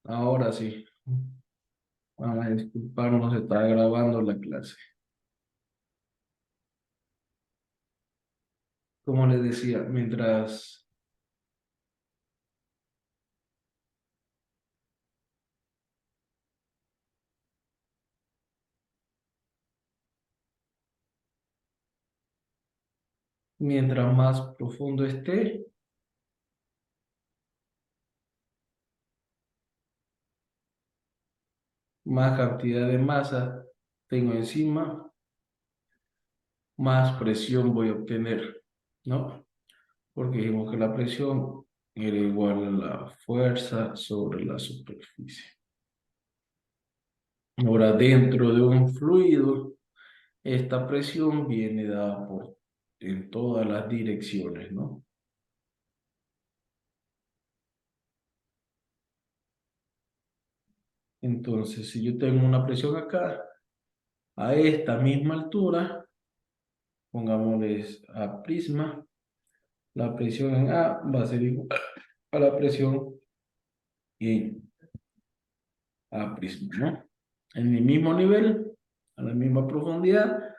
Ahora sí. Vamos a disculparnos, está grabando la clase. Como les decía, mientras más profundo esté, más cantidad de masa tengo encima, más presión voy a obtener, ¿no? Porque dijimos que la presión era igual a la fuerza sobre la superficie. Ahora, dentro de un fluido, esta presión viene dada en todas las direcciones, ¿no? Entonces, si yo tengo una presión acá, a esta misma altura, pongámosles a prisma, la presión en A va a ser igual a la presión en A prisma, ¿no? En el mismo nivel, a la misma profundidad,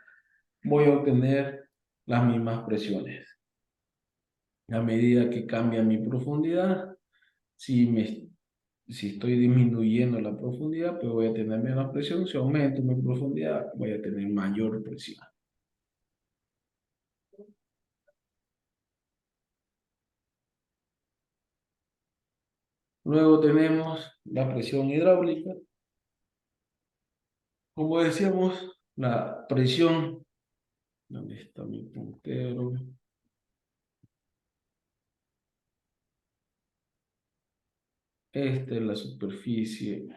voy a obtener las mismas presiones. A medida que cambia mi profundidad, si estoy disminuyendo la profundidad, pues voy a tener menos presión. Si aumento mi profundidad, voy a tener mayor presión. Luego tenemos la presión hidráulica. Como decíamos, la presión, ¿dónde está mi puntero? Esta es la superficie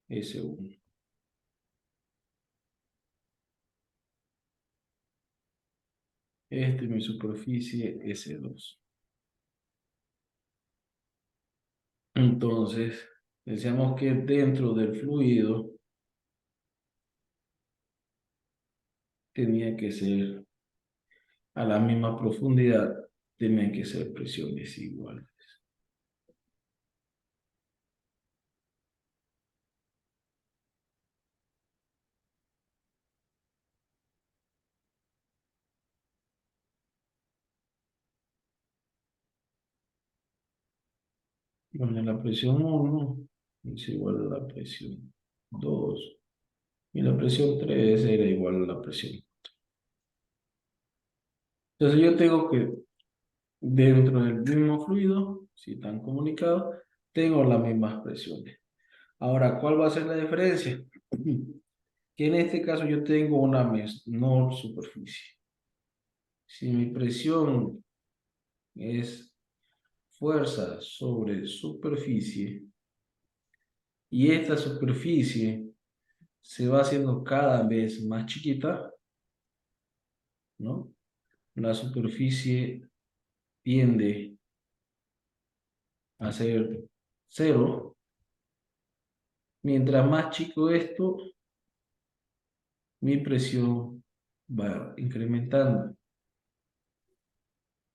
S1. Esta es mi superficie S2. Entonces, decíamos que dentro del fluido tenía que ser a la misma profundidad, tenían que ser presiones iguales. Donde la presión 1 es igual a la presión 2 y la presión 3 era igual a la presión. Entonces yo tengo que dentro del mismo fluido, si están comunicados, tengo las mismas presiones. Ahora, ¿cuál va a ser la diferencia? Que en este caso yo tengo una menor superficie. Si mi presión es fuerza sobre superficie y esta superficie se va haciendo cada vez más chiquita, ¿no? La superficie tiende a ser cero. Mientras más chico esto, mi presión va incrementando,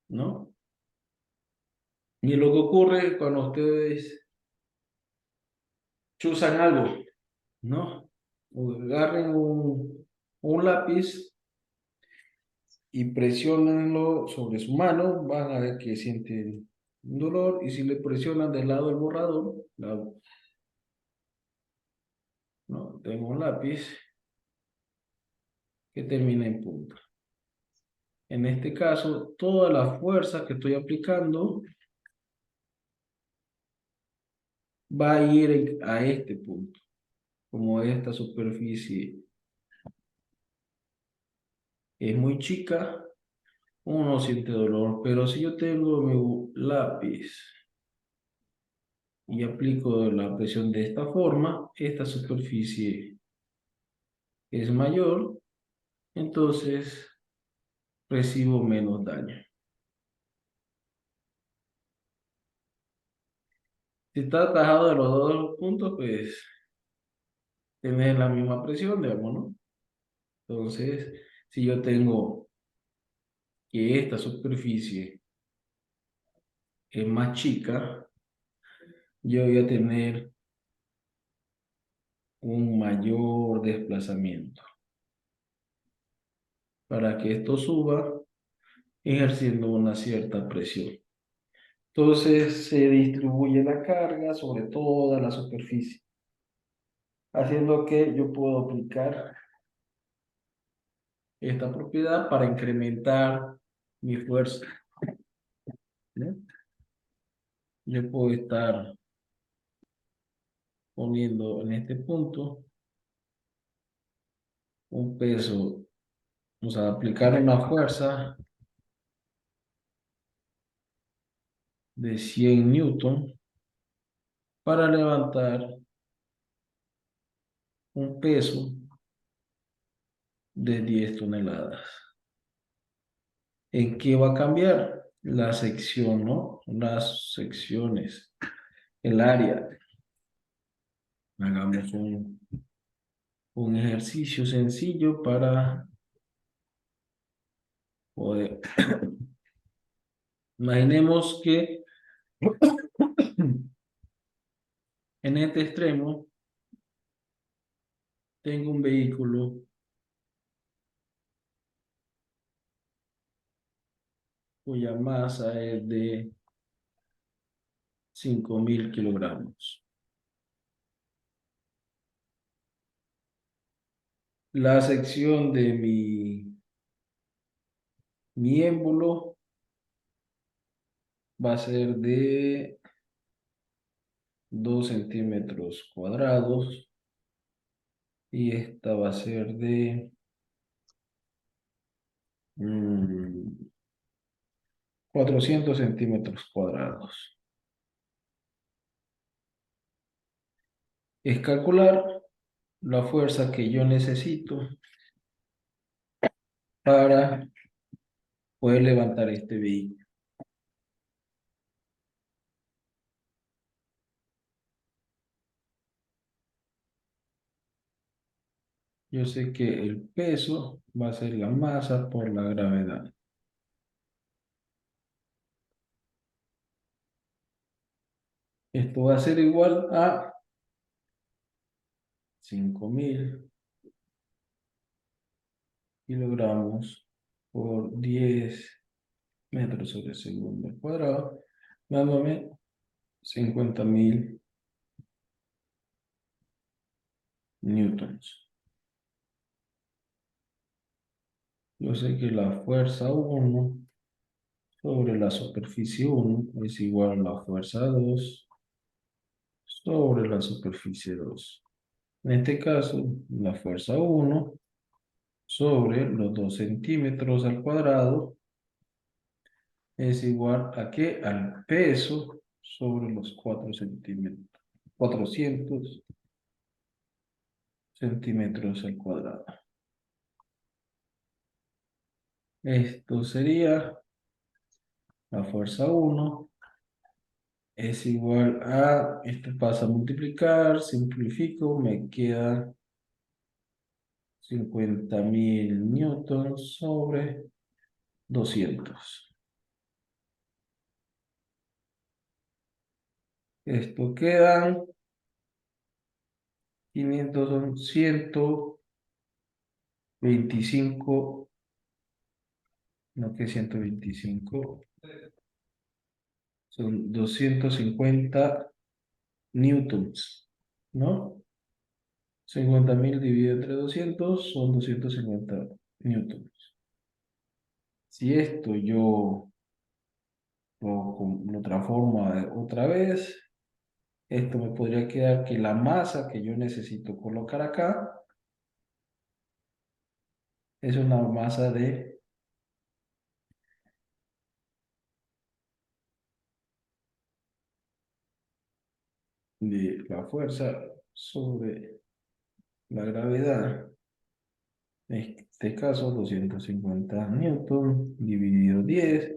¿no? Y lo que ocurre cuando ustedes chuzan algo, ¿no? O agarren un lápiz y presionenlo sobre su mano, van a ver que sienten un dolor, y si le presionan del lado del borrador, ¿no? Tengo un lápiz que termina en punta. En este caso, toda la fuerza que estoy aplicando va a ir a este punto. Como esta superficie es muy chica, uno no siente dolor, pero si yo tengo mi lápiz y aplico la presión de esta forma, esta superficie es mayor, entonces recibo menos daño. Si está atajado de los dos puntos, pues tiene la misma presión, digamos, ¿no? Entonces, si yo tengo que esta superficie es más chica, yo voy a tener un mayor desplazamiento para que esto suba ejerciendo una cierta presión. Entonces se distribuye la carga sobre toda la superficie, haciendo que yo puedo aplicar esta propiedad para incrementar mi fuerza, ¿no? Yo puedo estar poniendo en este punto un peso, o sea, aplicar una fuerza de 100 newton para levantar un peso de 10 toneladas. ¿En qué va a cambiar? La sección, ¿no? Las secciones, el área. Hagamos un ejercicio sencillo para poder. Imaginemos que en este extremo tengo un vehículo cuya masa es de 5.000 kilogramos. La sección de mi émbolo va a ser de 2 centímetros cuadrados y esta va a ser de 400 centímetros cuadrados. Es calcular la fuerza que yo necesito para poder levantar este vehículo. Yo sé que el peso va a ser la masa por la gravedad. Esto va a ser igual a 5.000 kilogramos por 10 metros sobre segundo al cuadrado, dándome 50.000 newtons. Yo sé que la fuerza 1 sobre la superficie 1 es igual a la fuerza 2 sobre la superficie 2. En este caso, la fuerza 1 sobre los 2 centímetros al cuadrado es igual a ¿qué? Al peso sobre los 4 centímetros, 400 centímetros al cuadrado. Esto sería la fuerza 1 es igual a, esto pasa a multiplicar, simplifico, me queda 50.000 newtons sobre 200. Esto quedan 500, son 125, no que 125, son 250 newtons, ¿no? 50.000 dividido entre 200 son 250 newtons. Si esto yo lo transformo otra vez, esto me podría quedar que la masa que yo necesito colocar acá es una masa de la fuerza sobre la gravedad. En este caso, 250 newton dividido 10,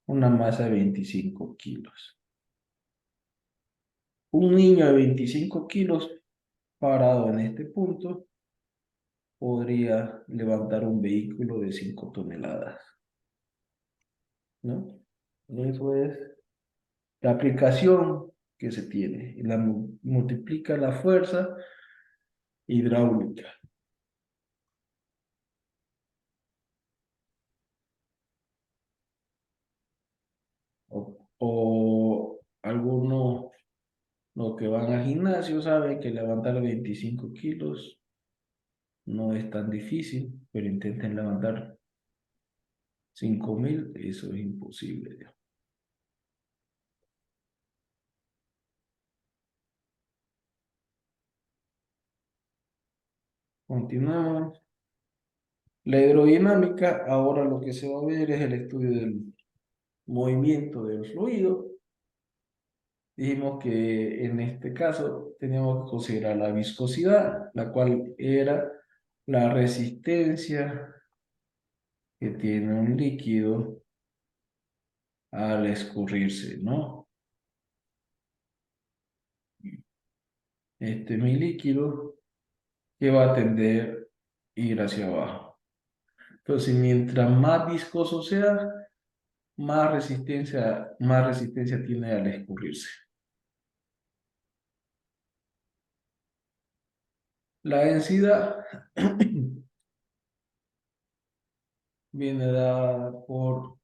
una masa de 25 kilos. Un niño de 25 kilos parado en este punto podría levantar un vehículo de 5 toneladas, ¿no? Eso es la aplicación que se tiene. Y multiplica la fuerza hidráulica. O algunos, los que van al gimnasio, saben que levantar 25 kilos no es tan difícil, pero intenten levantar 5.000, eso es imposible, Dios. Continuamos. La hidrodinámica, ahora lo que se va a ver es el estudio del movimiento del fluido. Dijimos que en este caso teníamos que considerar la viscosidad, la cual era la resistencia que tiene un líquido al escurrirse, ¿no? Este es mi líquido que va a tender a ir hacia abajo. Entonces, mientras más viscoso sea, más resistencia tiene al escurrirse. La densidad viene dada por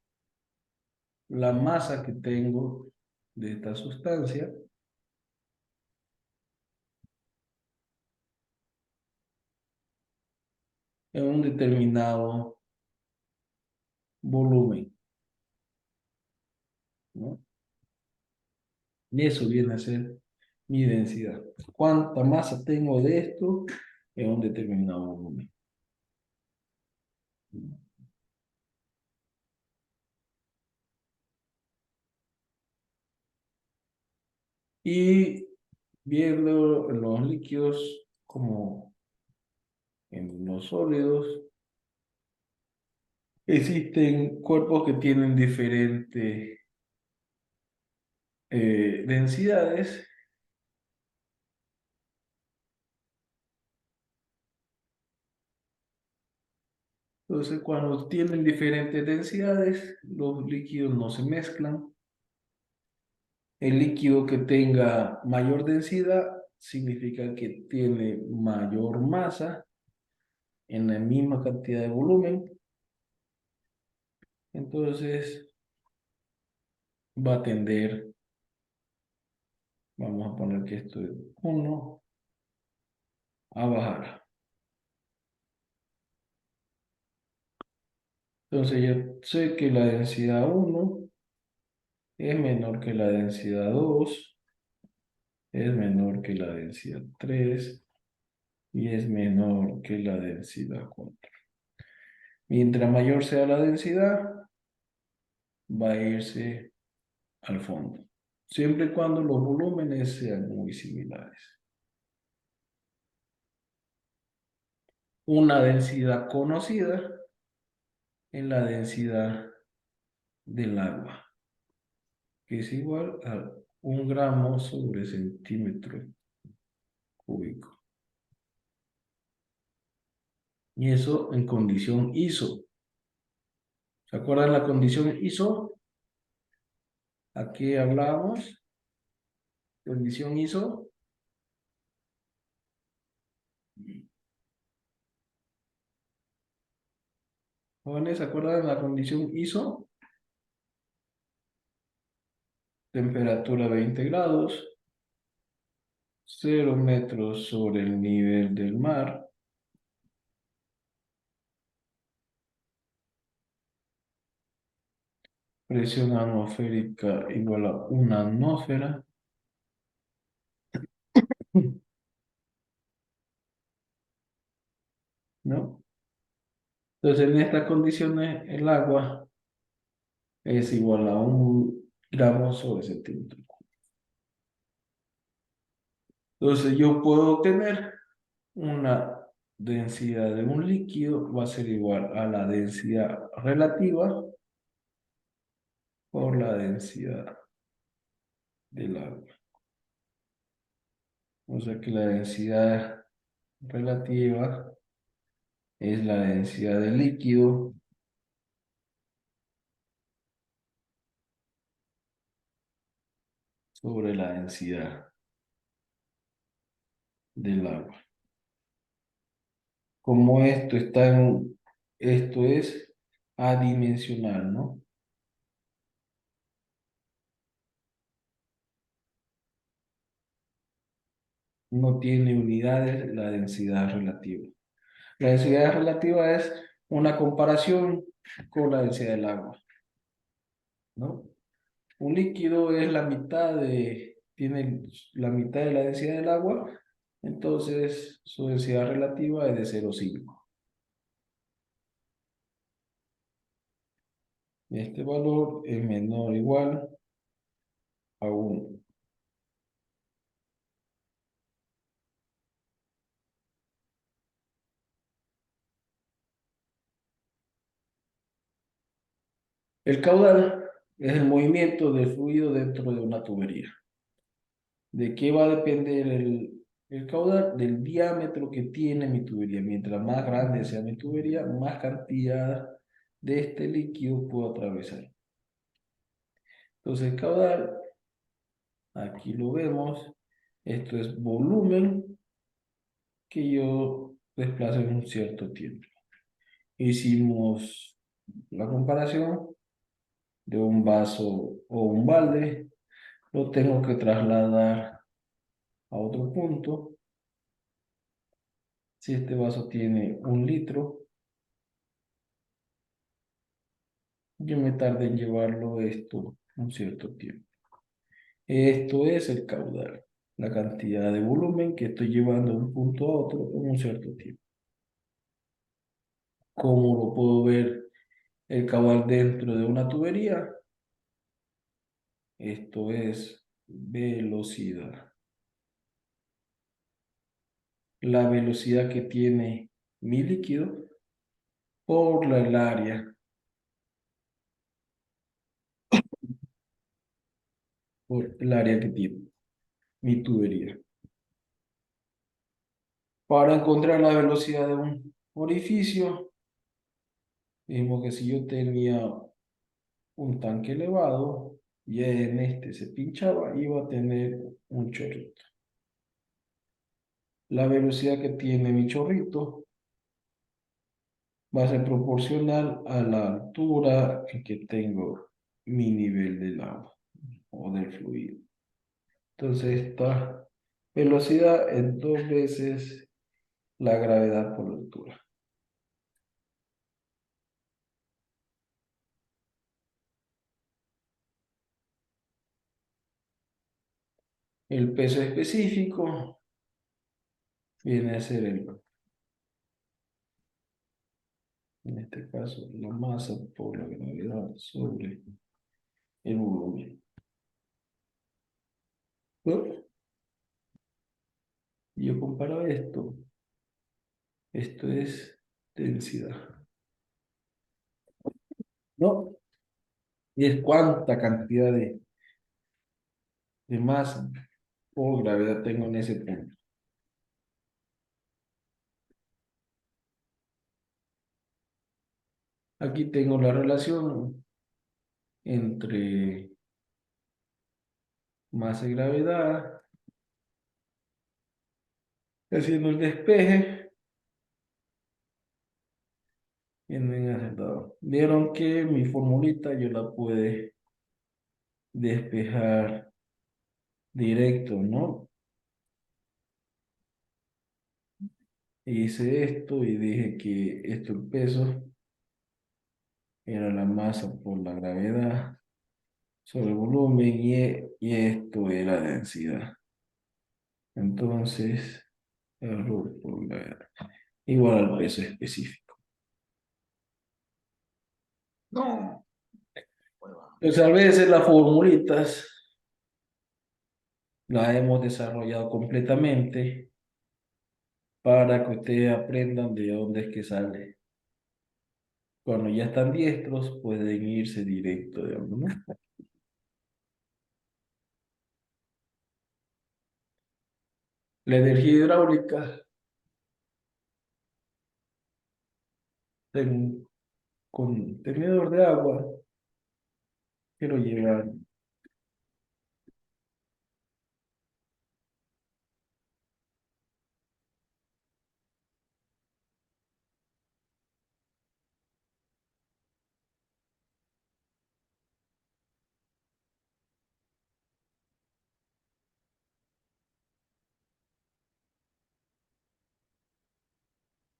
la masa que tengo de esta sustancia en un determinado volumen, ¿no? Y eso viene a ser mi densidad. ¿Cuánta masa tengo de esto en un determinado volumen? Y viendo los líquidos como en los sólidos, existen cuerpos que tienen diferentes densidades. Entonces, cuando tienen diferentes densidades, los líquidos no se mezclan. El líquido que tenga mayor densidad significa que tiene mayor masa en la misma cantidad de volumen. Entonces, va a tender, vamos a poner que esto es 1, a bajar. Entonces, yo sé que la densidad 1 es menor que la densidad 2, es menor que la densidad 3 y es menor que la densidad 4. Mientras mayor sea la densidad, va a irse al fondo, siempre y cuando los volúmenes sean muy similares. Una densidad conocida es la densidad del agua, que es igual a 1 gramo sobre centímetro cúbico. Y eso en condición ISO. ¿Se acuerdan la condición ISO? Aquí hablábamos. Condición ISO. Jóvenes, ¿se acuerdan de la condición ISO? Temperatura 20 grados, 0 metros sobre el nivel del mar. Presión atmosférica igual a 1 atmósfera. ¿No? Entonces, en estas condiciones, el agua es igual a 1 gramo sobre centímetro. Entonces, yo puedo obtener una densidad de un líquido, va a ser igual a la densidad relativa por la densidad del agua. O sea que la densidad relativa es la densidad del líquido sobre la densidad del agua. Como esto es adimensional, ¿no? No tiene unidades la densidad relativa. La densidad relativa es una comparación con la densidad del agua, ¿no? Un líquido es tiene la mitad de la densidad del agua, entonces su densidad relativa es de 0,5. Este valor es menor o igual a 1. El caudal es el movimiento del fluido dentro de una tubería. ¿De qué va a depender el caudal? Del diámetro que tiene mi tubería. Mientras más grande sea mi tubería, más cantidad de este líquido puedo atravesar. Entonces, el caudal, aquí lo vemos, esto es volumen que yo desplazo en un cierto tiempo. Hicimos la comparación de un vaso o un balde, lo tengo que trasladar a otro punto. Si este vaso tiene 1 litro, yo me tardé en llevarlo esto un cierto tiempo. Esto es el caudal, la cantidad de volumen que estoy llevando de un punto a otro en un cierto tiempo. ¿Cómo lo puedo ver el caudal dentro de una tubería? Esto es velocidad. La velocidad que tiene mi líquido por por el área que tiene mi tubería. Para encontrar la velocidad de un orificio, mismo que si yo tenía un tanque elevado y en este se pinchaba, iba a tener un chorrito. La velocidad que tiene mi chorrito va a ser proporcional a la altura en que tengo mi nivel del agua o del fluido. Entonces, esta velocidad es 2 veces la gravedad por altura. El peso específico viene a ser en este caso, la masa por la gravedad sobre el volumen. ¿No? Yo comparo esto es densidad, ¿no? Y es cuánta cantidad de masa por gravedad tengo en ese punto. Aquí tengo la relación entre masa y gravedad, haciendo el despeje, bien acertado. Vieron que mi formulita yo la pude despejar directo, ¿no? Hice esto y dije que esto el peso era la masa por la gravedad sobre el volumen y esto era densidad. Entonces, error por gravedad igual al peso específico. No. Pues a veces las formulitas las hemos desarrollado completamente para que ustedes aprendan de dónde es que sale. Cuando ya están diestros, pueden irse directo, digamos, ¿no? La energía hidráulica en un contenedor de agua, quiero llevar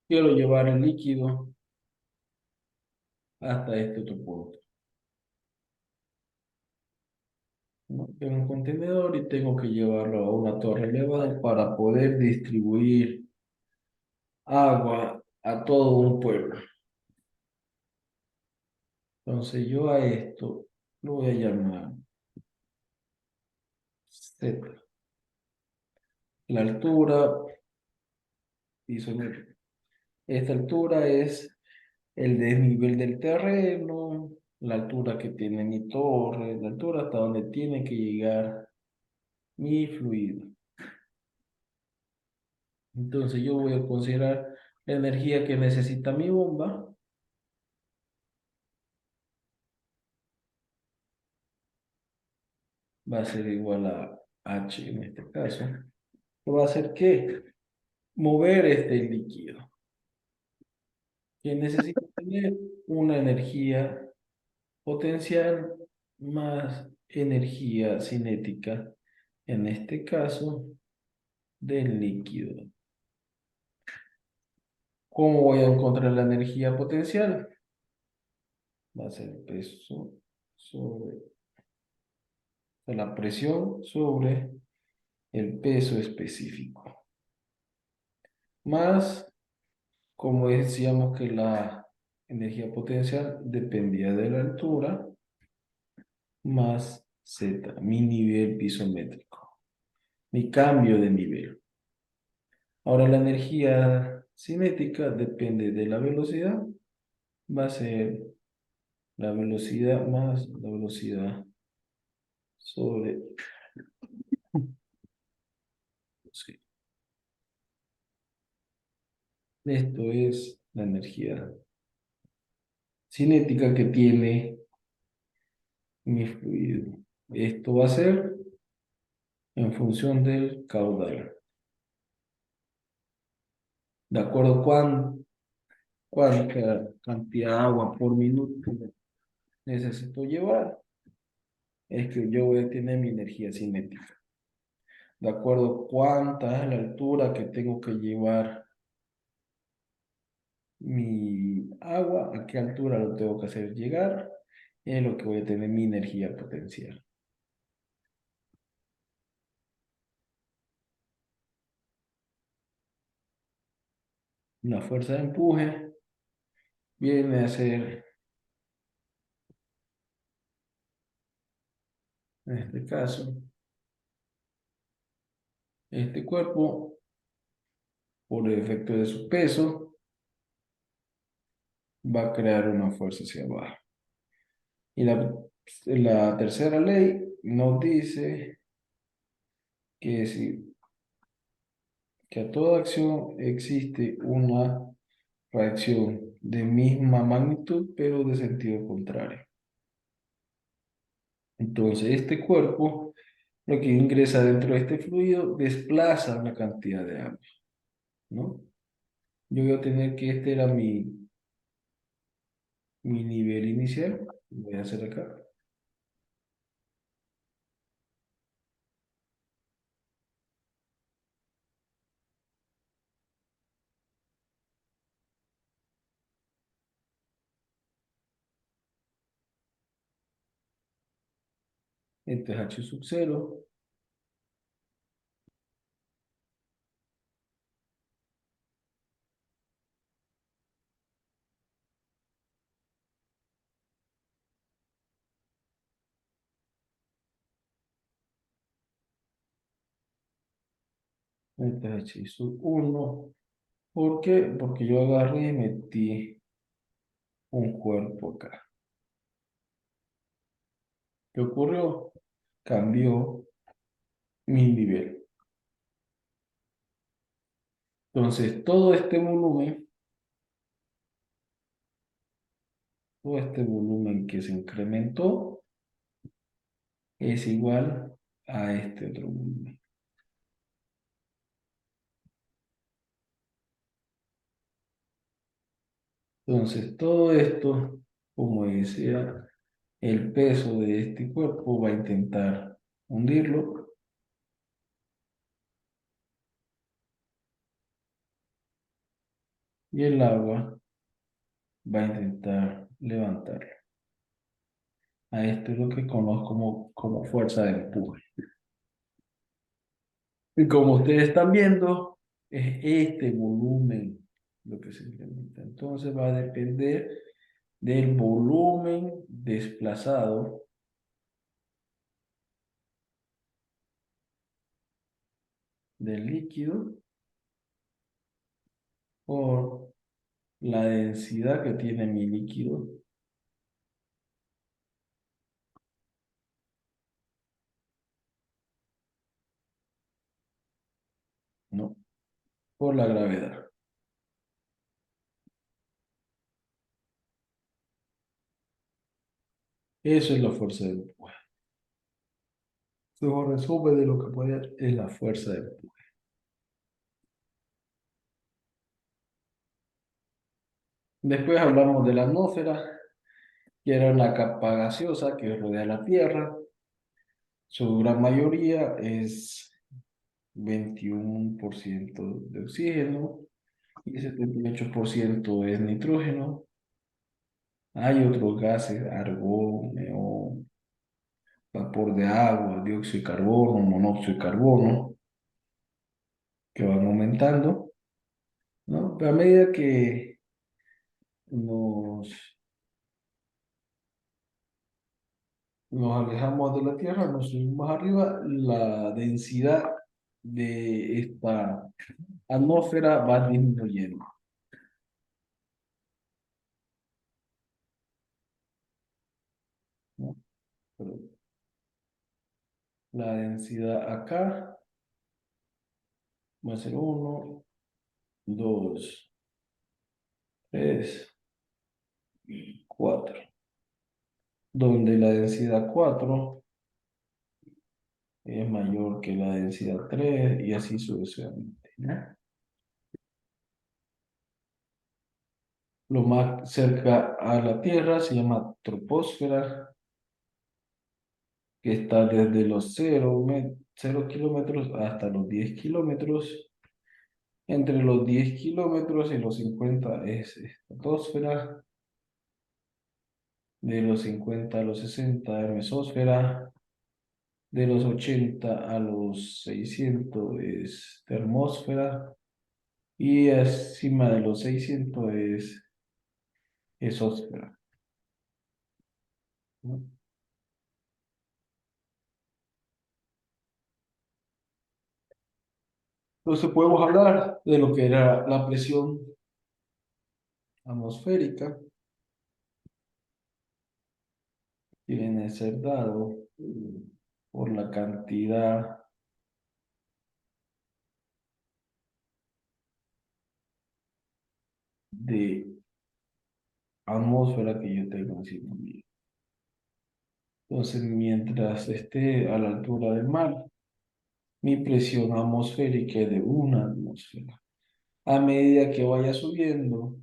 quiero llevar el líquido hasta este otro punto, ¿no? Tengo un contenedor y tengo que llevarlo a una torre elevada para poder distribuir agua a todo un pueblo. Entonces yo a esto lo voy a llamar Z. La altura, piso medio. Esta altura es el desnivel del terreno, la altura que tiene mi torre, la altura hasta donde tiene que llegar mi fluido. Entonces yo voy a considerar la energía que necesita mi bomba, va a ser igual a H en este caso, que va a hacer que mover este líquido, que necesita tener una energía potencial más energía cinética, en este caso del líquido. ¿Cómo voy a encontrar la energía potencial? Va a ser peso sobre la presión sobre el peso específico. Más, como decíamos que la energía potencial dependía de la altura, más Z, mi nivel pisométrico, mi cambio de nivel. Ahora la energía cinética depende de la velocidad, va a ser la velocidad más la velocidad sobre... Sí. Esto es la energía cinética que tiene mi fluido. Esto va a ser en función del caudal. De acuerdo a cuánta cantidad de agua por minuto necesito llevar, es que yo voy a tener mi energía cinética. De acuerdo a cuánta es la altura que tengo que llevar mi agua, a qué altura lo tengo que hacer llegar, es lo que voy a tener mi energía potencial. Una fuerza de empuje viene a ser, en este caso, este cuerpo, por el efecto de su peso, va a crear una fuerza hacia abajo. Y la tercera ley nos dice que, si, que a toda acción existe una reacción de misma magnitud, pero de sentido contrario. Entonces, este cuerpo, lo que ingresa dentro de este fluido, desplaza una cantidad de agua, ¿no? Yo voy a tener que este era mi nivel inicial. Voy a hacer acá. Este es H sub 0. Este es H sub 1. ¿Por qué? Porque yo agarré y metí un cuerpo acá. ¿Qué ocurrió? Cambió mi nivel. Entonces, todo este volumen que se incrementó es igual a este otro volumen. Entonces, todo esto, como decía, el peso de este cuerpo va a intentar hundirlo. y el agua va a intentar levantarlo. A esto es lo que conozco como fuerza de empuje. Y como ustedes están viendo, es este volumen lo que se incrementa. Entonces va a depender del volumen desplazado del líquido por la densidad que tiene mi líquido, ¿no? Por la gravedad. Eso es la fuerza de empuje. Luego resumen de lo que puede hacer es la fuerza de empuje. Después hablamos de la atmósfera, que era una capa gaseosa que rodea la Tierra. Su gran mayoría es 21% de oxígeno y 78% es nitrógeno. Hay otros gases, argón, neón, vapor de agua, dióxido de carbono, monóxido de carbono, que van aumentando, ¿no? Pero a medida que nos, nos alejamos de la Tierra, nos subimos más arriba, la densidad de esta atmósfera va disminuyendo, ¿no? Pero la densidad acá va a ser 1, 2, 3, 4, donde la densidad 4 es mayor que la densidad 3 y así sucesivamente, ¿no? Lo más cerca a la Tierra se llama troposfera, que está desde los 0 kilómetros hasta los 10 kilómetros. Entre los 10 kilómetros y los 50 es estratosfera, de los 50 a los 60 es mesósfera, de los 80 a los 600 es termósfera y encima de los 600 es exósfera, ¿no? Entonces podemos hablar de lo que era la presión atmosférica, que viene a ser dado por la cantidad de atmósfera que yo tengo encima mío. Entonces, mientras esté a la altura del mar, mi presión atmosférica es de una atmósfera. A medida que vaya subiendo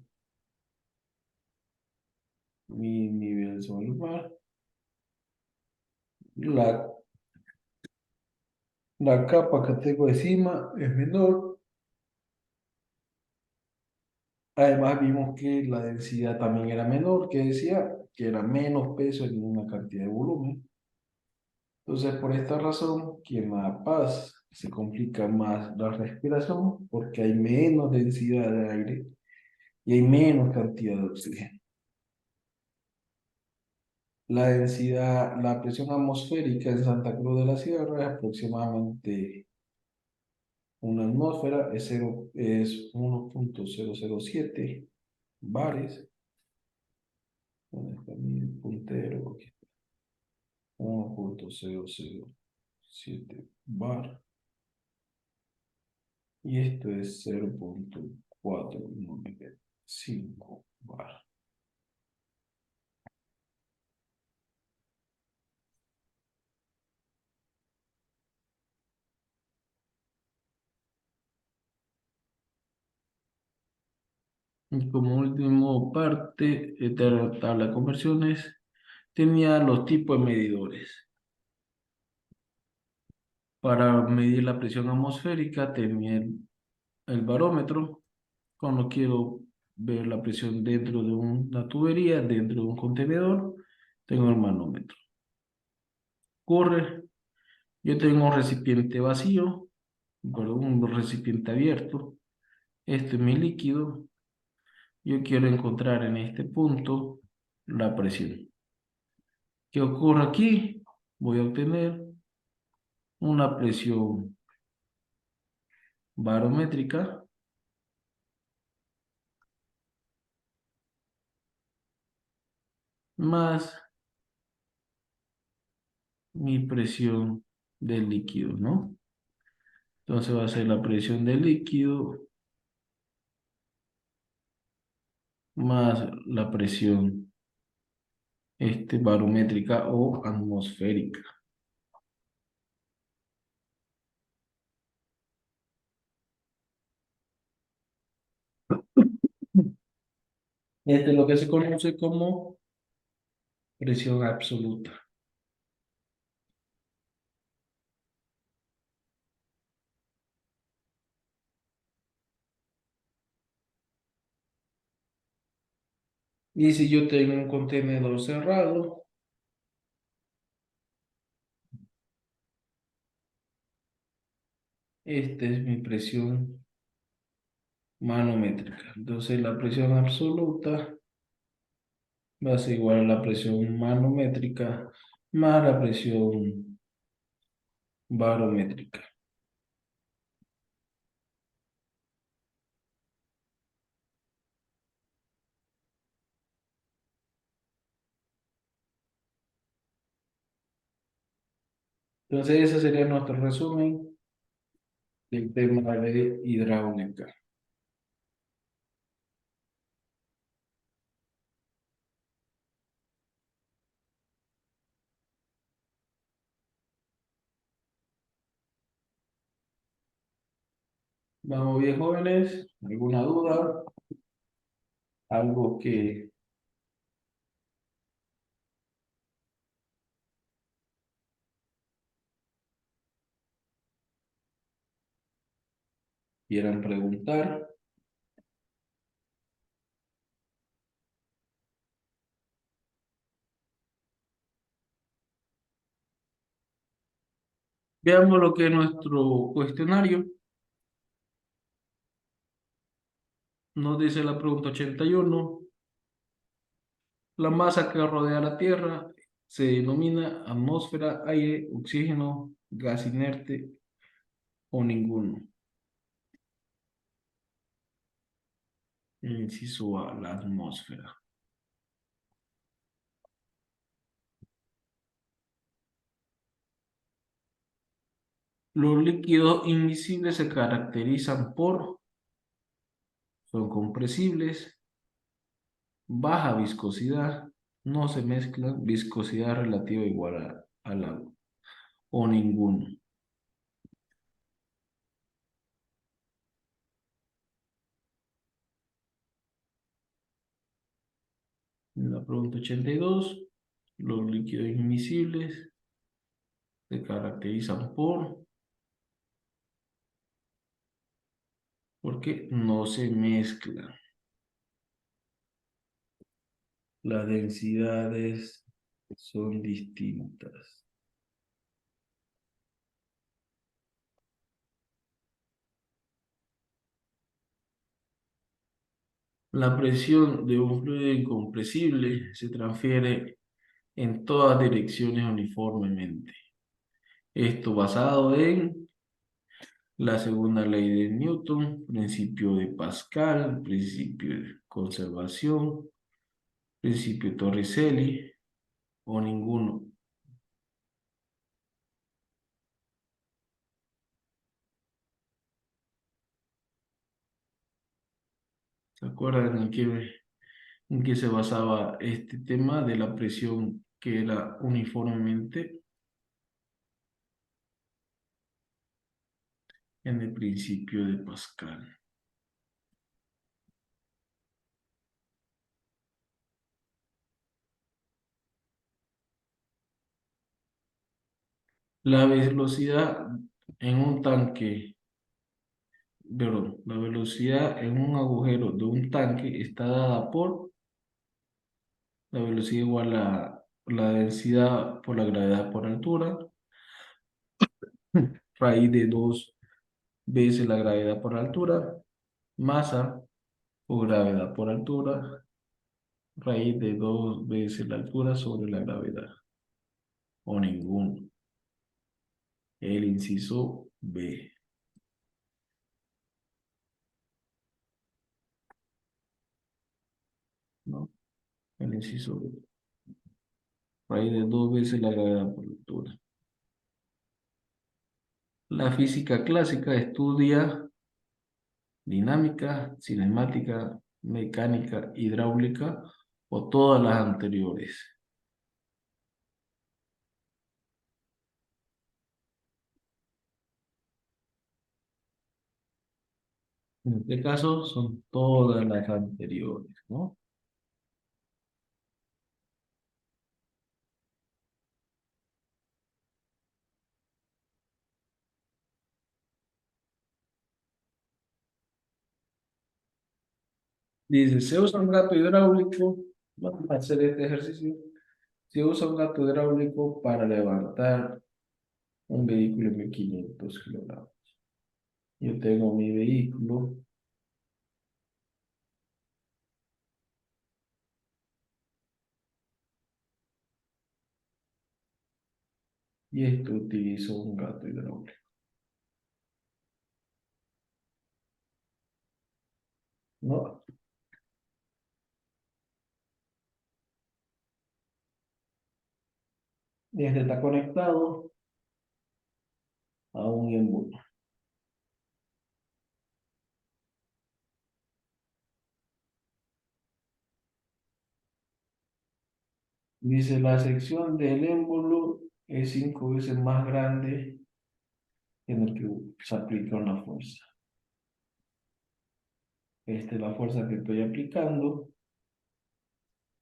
mi nivel sobre el mar, la, la capa que tengo encima es menor. Además, vimos que la densidad también era menor, que decía que era menos peso en una cantidad de volumen. Entonces, por esta razón, que en La Paz se complica más la respiración porque hay menos densidad de aire y hay menos cantidad de oxígeno. La presión atmosférica en Santa Cruz de la Sierra es aproximadamente una atmósfera, es 1,007 bares. ¿Dónde está mi puntero? Aquí está. 1,007 bar. Y esto es 0,495 bar. Y como último parte de la tabla de conversiones, tenía los tipos de medidores. Para medir la presión atmosférica tenía el barómetro, cuando quiero ver la presión dentro de una tubería, dentro de un contenedor, tengo el manómetro. Corre, yo tengo un recipiente vacío, perdón, un recipiente abierto. Este es mi líquido. Yo quiero encontrar en este punto la presión. ¿Qué ocurre aquí? Voy a obtener una presión barométrica más mi presión del líquido, ¿no? Entonces va a ser la presión del líquido más la presión barométrica o atmosférica. Este es lo que se conoce como presión absoluta. Y si yo tengo un contenedor cerrado, esta es mi presión manométrica. Entonces la presión absoluta va a ser igual a la presión manométrica más la presión barométrica. Entonces ese sería nuestro resumen del tema de hidráulica. Vamos bien, jóvenes. ¿Alguna duda? ¿Algo que quieran preguntar? Veamos lo que es nuestro cuestionario. Nos dice la pregunta 81. La masa que rodea la Tierra se denomina atmósfera, aire, oxígeno, gas inerte o ninguno. El inciso A, la atmósfera. Los líquidos invisibles se caracterizan son compresibles, baja viscosidad, no se mezclan, viscosidad relativa igual al agua, o ninguno. En la pregunta 82, los líquidos invisibles se caracterizan porque no se mezclan. Las densidades son distintas. La presión de un fluido incompresible se transfiere en todas direcciones uniformemente. Esto basado en la segunda ley de Newton, principio de Pascal, principio de conservación, principio de Torricelli o ninguno. ¿Se acuerdan en qué se basaba este tema de la presión que era uniformemente en el principio de Pascal? La velocidad en un tanque perdón, la velocidad en un agujero de un tanque está dada por la velocidad igual a la densidad por la gravedad por altura, raíz de 2 veces la gravedad por altura, masa o gravedad por altura, raíz de 2 veces la altura sobre la gravedad, o ninguno. El inciso B, ¿no? El inciso B, raíz de 2 veces la gravedad por altura. La física clásica estudia dinámica, cinemática, mecánica, hidráulica o todas las anteriores. En este caso son todas las anteriores, ¿no? Dice, se usa un gato hidráulico, vamos a hacer este ejercicio, se usa un gato hidráulico para levantar un vehículo de 1500 kilogramos. Yo tengo mi vehículo y esto utilizo un gato hidráulico, ¿no? Y este está conectado a un embudo. Dice, la sección del émbolo es 5 veces más grande en el que se aplica una fuerza. Esta es la fuerza que estoy aplicando.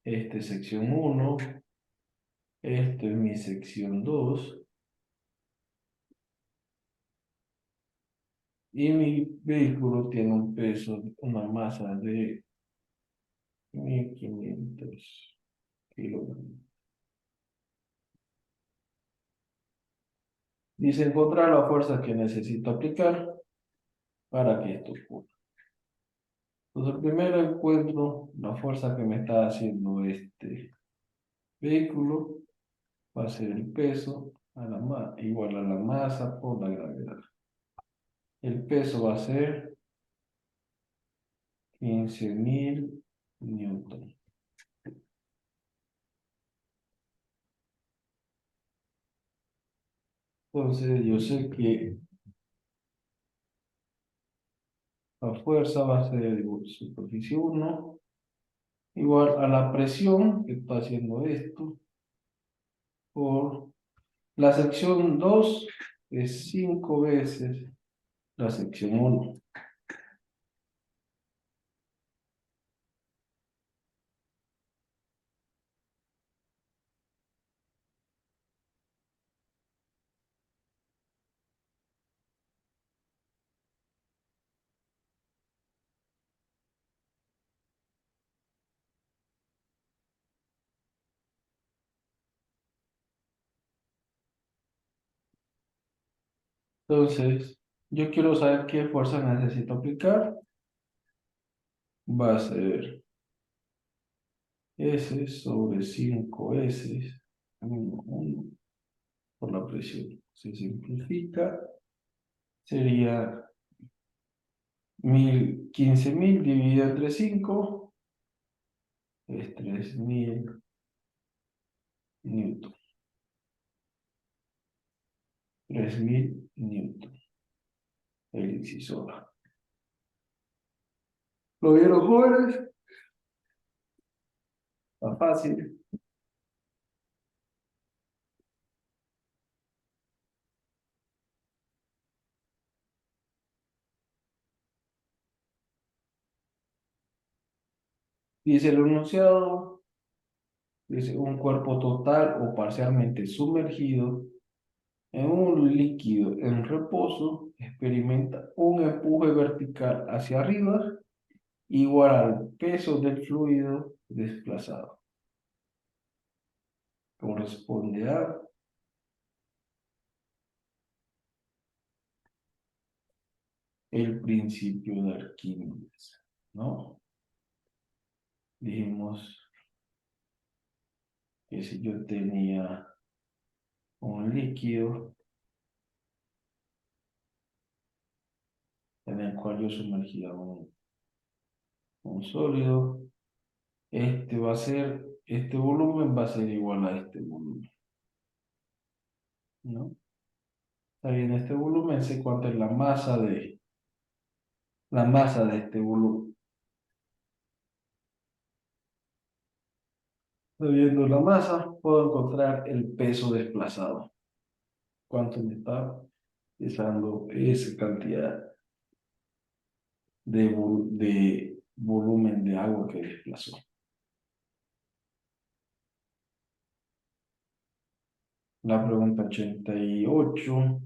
Esta es sección 1. Esto es mi sección 2. Y mi vehículo tiene un peso, una masa de 1500 kilogramos. Dice encontrar la fuerza que necesito aplicar para que esto ocurra. Entonces, primero encuentro la fuerza que me está haciendo este vehículo. Va a ser el peso igual a la masa por la gravedad. El peso va a ser 15.000 newton. Entonces yo sé que la fuerza va a ser igual, superficie 1 igual a la presión que está haciendo esto por la sección 2 es 5 veces la sección 1. Entonces, yo quiero saber qué fuerza necesito aplicar. Va a ser S sobre 5S por la presión. Se simplifica, sería 15.000 dividido entre 5 es 3.000 newton. 3.000 newton. El inciso A. ¿Lo vieron, jóvenes? Está fácil. Dice el enunciado, dice un cuerpo total o parcialmente sumergido En un líquido en reposo, experimenta un empuje vertical hacia arriba igual al peso del fluido desplazado. Corresponde a el principio de Arquímedes, ¿no? Dijimos que si yo tenía un líquido en el cual yo sumergía un sólido, este volumen va a ser igual a este volumen, ¿no? Está bien, este volumen, sé cuánto es la masa de este volumen. Sabiendo la masa, puedo encontrar el peso desplazado. ¿Cuánto me está pesando esa cantidad de volumen de agua que desplazó? La pregunta 88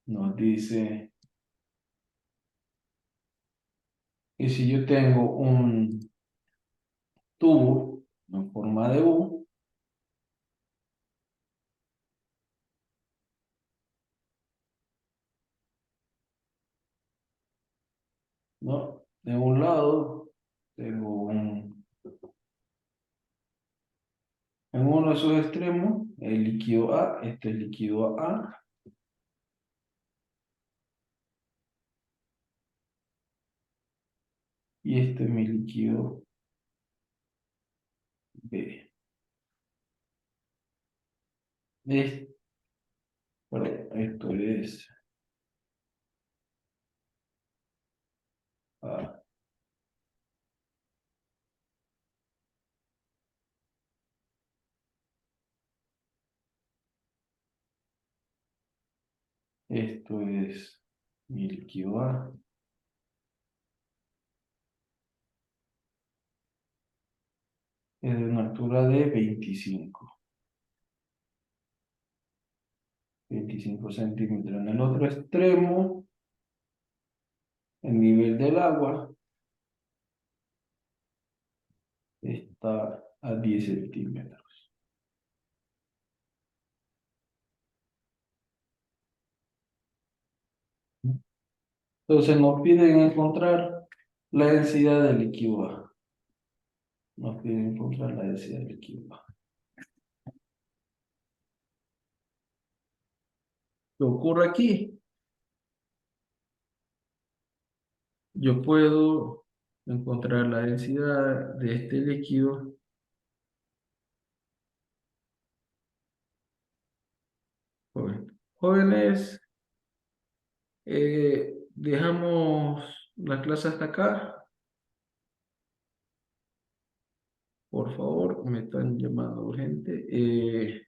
nos dice que si yo tengo un tubo en forma de U, ¿no? De un lado tengo en uno de sus extremos el líquido A, este es líquido A, y este es mi líquido B. Es- Perdón, esto es A, esto es mi líquido A, es de una altura de 25 centímetros. En el otro extremo, el nivel del agua está a 10 centímetros. Entonces nos piden encontrar la densidad del líquido A. Nos piden encontrar la densidad del líquido A. ¿Qué ocurre aquí? Yo puedo encontrar la densidad de este líquido. Jóvenes, dejamos la clase hasta acá. Por favor, me están llamando urgente.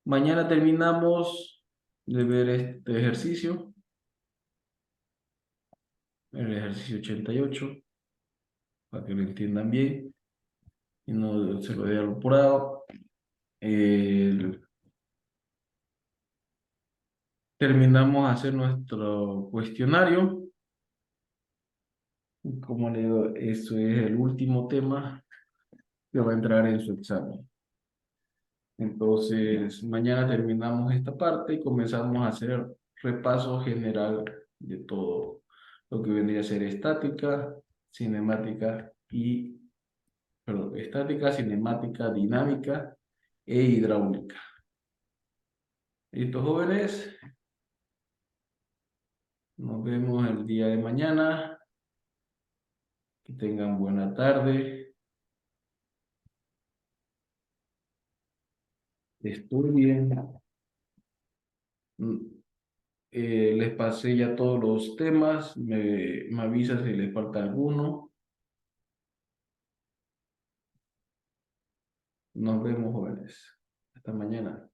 Mañana terminamos de ver este ejercicio, el ejercicio 88, para que lo entiendan bien y no se lo dé al apurado. Terminamos de hacer nuestro cuestionario. Como le digo, eso es el último tema que va a entrar en su examen. Entonces, mañana terminamos esta parte y comenzamos a hacer repaso general de todo lo que vendría a ser estática, cinemática estática, cinemática, dinámica e hidráulica. ¿Listo, jóvenes? Nos vemos el día de mañana. Que tengan buena tarde. Estudien. Mm, les pasé ya todos los temas. Me avisa si les falta alguno. Nos vemos, jóvenes. Hasta mañana.